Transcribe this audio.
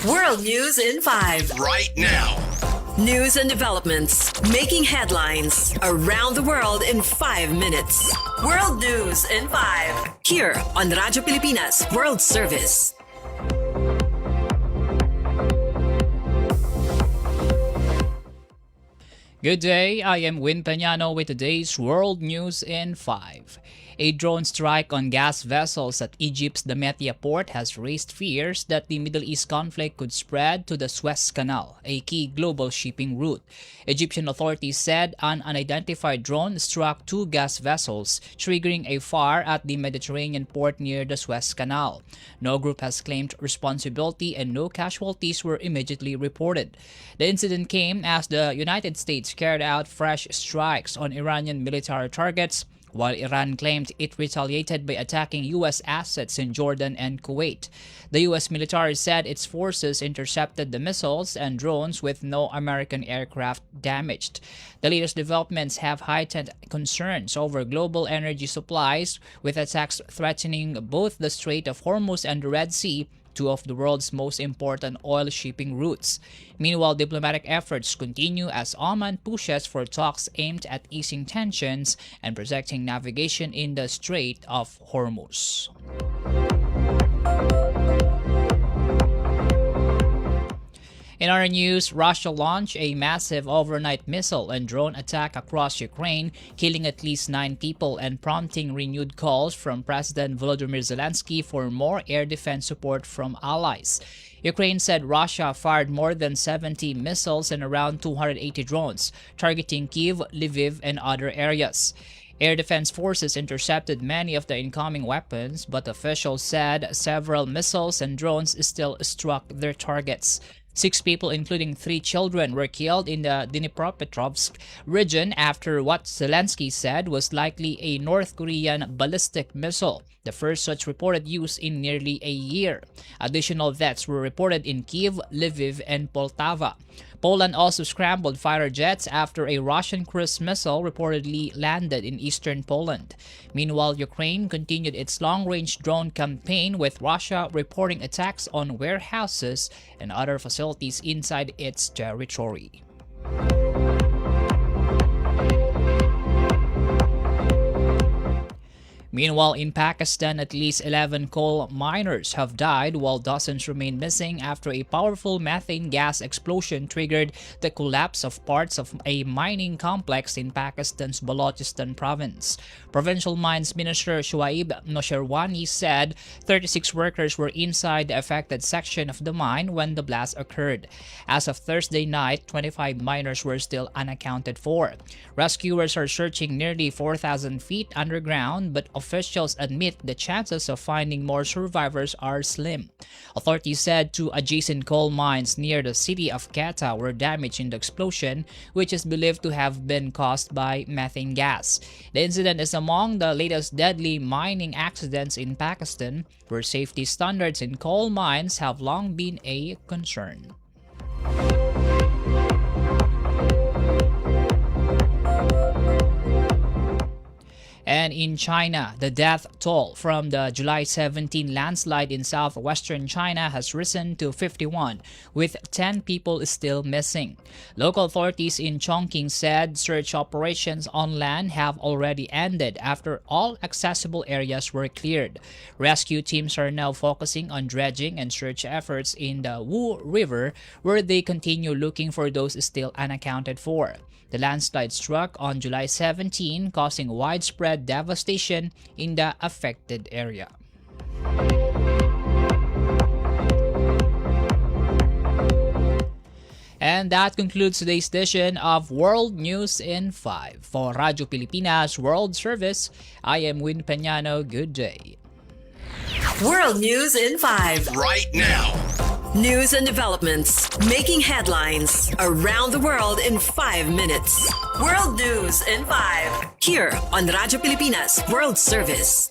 World News in 5. Right now. News and developments making headlines around the world in 5 minutes. World News in 5. Here on Radyo Pilipinas World Service. Good day, I am Peñano with today's World News in 5. A drone strike on gas vessels at Egypt's Damietta port has raised fears that the Middle East conflict could spread to the Suez Canal, a key global shipping route. Egyptian authorities said an unidentified drone struck 2 gas vessels, triggering a fire at the Mediterranean port near the Suez Canal. No group has claimed responsibility and no casualties were immediately reported. The incident came as the United States carried out fresh strikes on Iranian military targets, while Iran claimed it retaliated by attacking U.S. assets in Jordan and Kuwait. The U.S. military said its forces intercepted the missiles and drones with no American aircraft damaged. The latest developments have heightened concerns over global energy supplies, with attacks threatening both the Strait of Hormuz and the Red Sea, 2 of the world's most important oil shipping routes. Meanwhile, diplomatic efforts continue as Oman pushes for talks aimed at easing tensions and protecting navigation in the Strait of Hormuz. In other news, Russia launched a massive overnight missile and drone attack across Ukraine, killing at least 9 people and prompting renewed calls from President Volodymyr Zelensky for more air defense support from allies. Ukraine said Russia fired more than 70 missiles and around 280 drones, targeting Kyiv, Lviv, and other areas. Air defense forces intercepted many of the incoming weapons, but officials said several missiles and drones still struck their targets. 6 people, including 3 children, were killed in the Dnipropetrovsk region after what Zelensky said was likely a North Korean ballistic missile, the first such reported use in nearly a year. Additional deaths were reported in Kyiv, Lviv, and Poltava. Poland also scrambled fighter jets after a Russian cruise missile reportedly landed in eastern Poland. Meanwhile, Ukraine continued its long-range drone campaign, with Russia reporting attacks on warehouses and other facilities inside its territory. Meanwhile, in Pakistan, at least 11 coal miners have died while dozens remain missing after a powerful methane gas explosion triggered the collapse of parts of a mining complex in Pakistan's Balochistan province. Provincial Mines Minister Shuaib Nosherwani said 36 workers were inside the affected section of the mine when the blast occurred. As of Thursday night, 25 miners were still unaccounted for. Rescuers are searching nearly 4,000 feet underground, but officials admit the chances of finding more survivors are slim. Authorities said 2 adjacent coal mines near the city of Quetta were damaged in the explosion, which is believed to have been caused by methane gas. The incident is among the latest deadly mining accidents in Pakistan, where safety standards in coal mines have long been a concern. And in China, the death toll from the July 17 landslide in southwestern China has risen to 51, with 10 people still missing. Local authorities in Chongqing said search operations on land have already ended after all accessible areas were cleared. Rescue teams are now focusing on dredging and search efforts in the Wu River, where they continue looking for those still unaccounted for. The landslide struck on July 17, causing widespread devastation in the affected area. And that concludes today's edition of World News in 5. For Radyo Pilipinas World Service, I am Peñano. Good day. World News in 5. Right now. News and developments making headlines around the world in 5 minutes. World News in 5. Here on Radyo Pilipinas World Service.